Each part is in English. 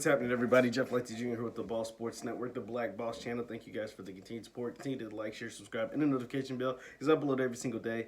What's happening, everybody? Jeff Lightsy Jr. here with the Ball Sports Network, the Black Boss channel. Thank you guys for the continued support. Continue to like, share, subscribe, and the notification bell is uploaded every single day.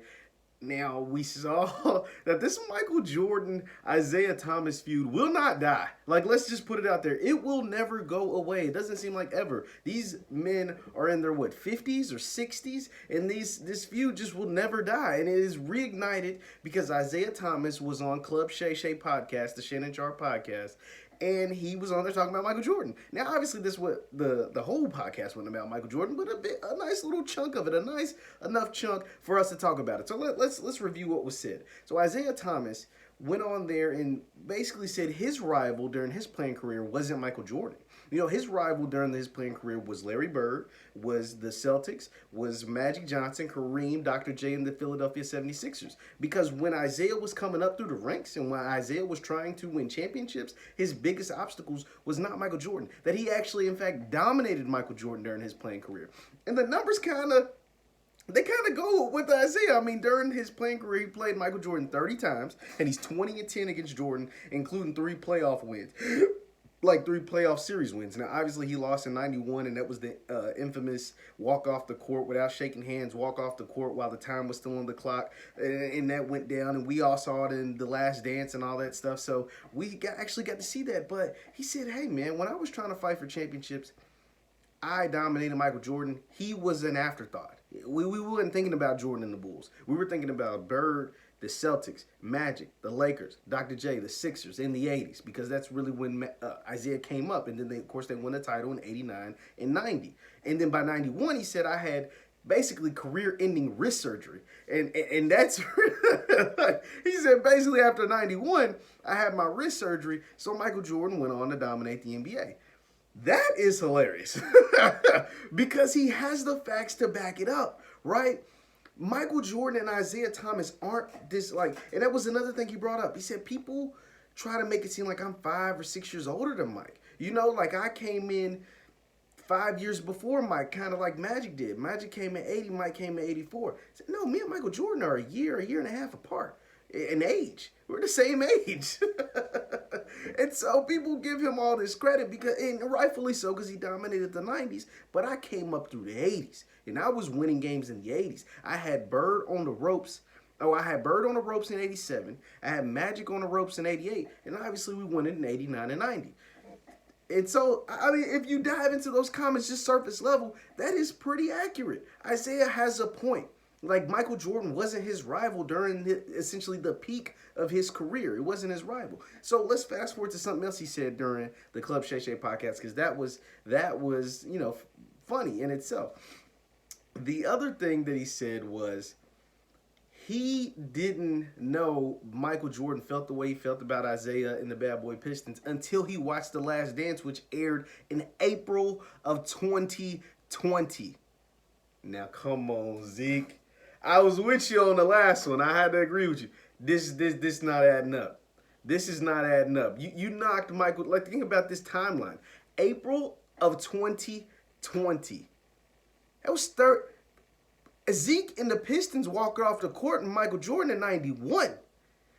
Now, we saw that this Michael Jordan, Isiah Thomas feud will not die. Like, let's just put it out there. It will never go away. It doesn't seem like ever. These men are in their, 50s or 60s? And this feud just will never die. And it is reignited because Isiah Thomas was on Club Shay Shay podcast, the Shannon Sharp podcast. And he was on there talking about Michael Jordan. Now, obviously, this what the whole podcast wasn't about Michael Jordan, but a nice little chunk of it, a nice enough chunk for us to talk about it. So let's review what was said. So Isiah Thomas went on there and basically said his rival during his playing career wasn't Michael Jordan. You know, his rival during his playing career was Larry Bird, was the Celtics, was Magic Johnson, Kareem, Dr. J, and the Philadelphia 76ers. Because when Isiah was coming up through the ranks and when Isiah was trying to win championships, his biggest obstacles was not Michael Jordan. That he actually, in fact, dominated Michael Jordan during his playing career. And the numbers kind of go with Isiah. I mean, during his playing career, he played Michael Jordan 30 times, and he's 20-10 against Jordan, including 3 playoff wins. Like 3 playoff series wins. Now, obviously, he lost in 91, and that was the infamous walk off the court without shaking hands, walk off the court while the time was still on the clock, and that went down, and we all saw it in The Last Dance and all that stuff, so we actually got to see that. But he said, hey, man, when I was trying to fight for championships, I dominated Michael Jordan. He was an afterthought. We weren't thinking about Jordan and the Bulls. We were thinking about Bird, the Celtics, Magic, the Lakers, Dr. J, the Sixers in the 80s, because that's really when Isiah came up. And then, of course, they won the title in 89 and 90. And then by 91, he said, I had basically career-ending wrist surgery. And that's, he said, basically after 91, I had my wrist surgery, so Michael Jordan went on to dominate the NBA. That is hilarious because he has the facts to back it up, right? Michael Jordan and Isiah Thomas aren't this like, and that was another thing he brought up. He said people try to make it seem like I'm 5 or 6 years older than Mike. You know, like I came in 5 years before Mike, kind of like Magic did. Magic came in 80, Mike came in 84. He said, no, me and Michael Jordan are a year and a half apart in age. We're the same age. And so people give him all this credit because, and rightfully so, because he dominated the 90s, but I came up through the 80s and I was winning games in the 80s. I had Bird on the ropes. Oh, I had Bird on the ropes in 87. I had Magic on the ropes in 88. And obviously we won it in 89 and 90. And so, I mean, if you dive into those comments just surface level, that is pretty accurate. Isiah has a point. Like, Michael Jordan wasn't his rival during essentially the peak of his career. It wasn't his rival. So let's fast forward to something else he said during the Club Shay Shay podcast, because that was, you know, funny in itself. The other thing that he said was he didn't know Michael Jordan felt the way he felt about Isiah and the Bad Boy Pistons until he watched The Last Dance, which aired in April of 2020. Now, come on, Zeke. I was with you on the last one. I had to agree with you. This not adding up. This is not adding up. You knocked Michael. Like, think about this timeline. April of 2020. That was Zeke and the Pistons walked off the court and Michael Jordan in 91.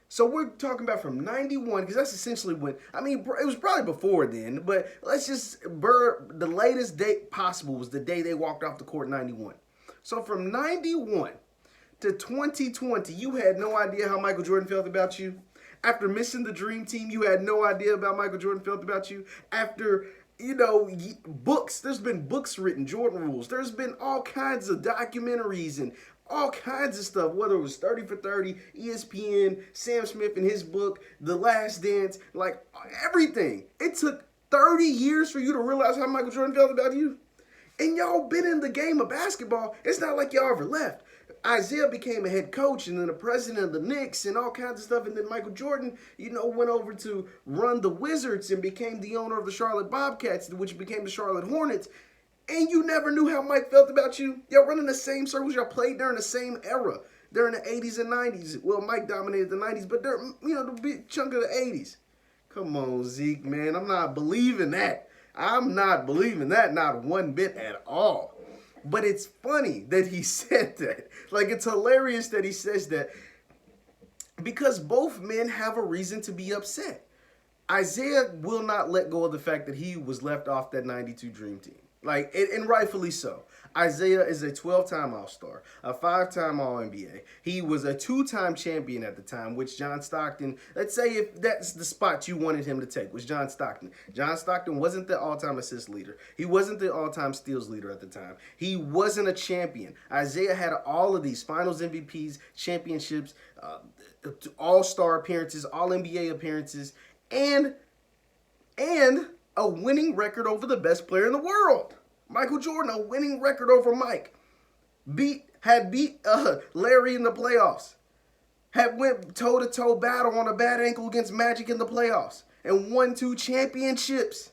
So we're talking about from 91, because that's essentially when, I mean, it was probably before then, but let's just, the latest date possible was the day they walked off the court in 91. So from 91 to 2020, you had no idea how Michael Jordan felt about you. After missing the Dream Team, you had no idea about Michael Jordan felt about you. After, you know, books, there's been books written, Jordan Rules. There's been all kinds of documentaries and all kinds of stuff, whether it was 30 for 30, ESPN, Sam Smith in his book, The Last Dance, like everything. It took 30 years for you to realize how Michael Jordan felt about you. And y'all been in the game of basketball. It's not like y'all ever left. Isiah became a head coach and then the president of the Knicks and all kinds of stuff. And then Michael Jordan, you know, went over to run the Wizards and became the owner of the Charlotte Bobcats, which became the Charlotte Hornets. And you never knew how Mike felt about you. Y'all running the same circles. Y'all played during the same era, during the 80s and 90s. Well, Mike dominated the 90s, but during, you know, the big chunk of the 80s. Come on, Zeke, man. I'm not believing that. I'm not believing that, not one bit at all. But it's funny that he said that. Like, it's hilarious that he says that because both men have a reason to be upset. Isiah will not let go of the fact that he was left off that 92 Dream Team. Like, and rightfully so. Isiah is a 12-time All-Star, a 5-time All-NBA. He was a 2-time champion at the time, which John Stockton, let's say if that's the spot you wanted him to take, was John Stockton. John Stockton wasn't the all-time assist leader. He wasn't the all-time steals leader at the time. He wasn't a champion. Isiah had all of these finals MVPs, championships, All-Star appearances, All-NBA appearances, and a winning record over the best player in the world. Michael Jordan, a winning record over Mike. Had beat Larry in the playoffs. Had went toe-to-toe battle on a bad ankle against Magic in the playoffs. And won 2 championships.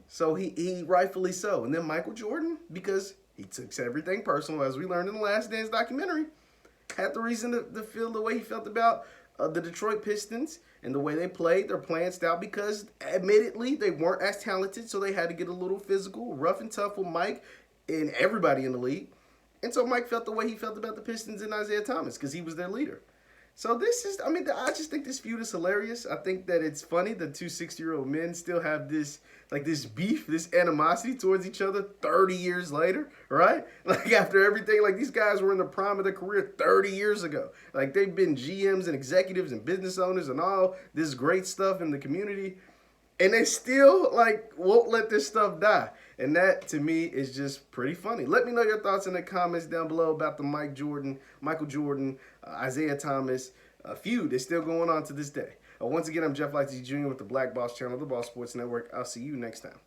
So he rightfully so. And then Michael Jordan, because he took everything personal, as we learned in the Last Dance documentary, had the reason to feel the way he felt about the Detroit Pistons and the way they played, their playing style, because admittedly they weren't as talented, so they had to get a little physical, rough and tough with Mike and everybody in the league. And so Mike felt the way he felt about the Pistons and Isiah Thomas because he was their leader. So this is, I mean, I just think this feud is hilarious. I think that it's funny that 2 60-year-old men still have this, like, this beef, this animosity towards each other 30 years later, right? Like, after everything, like, these guys were in the prime of their career 30 years ago. Like, they've been GMs and executives and business owners and all this great stuff in the community. And they still, like, won't let this stuff die. And that, to me, is just pretty funny. Let me know your thoughts in the comments down below about the Michael Jordan, Isiah Thomas feud. It's still going on to this day. Once again, I'm Jeff Lightsy Jr. with the Black Boss Channel, the Boss Sports Network. I'll see you next time.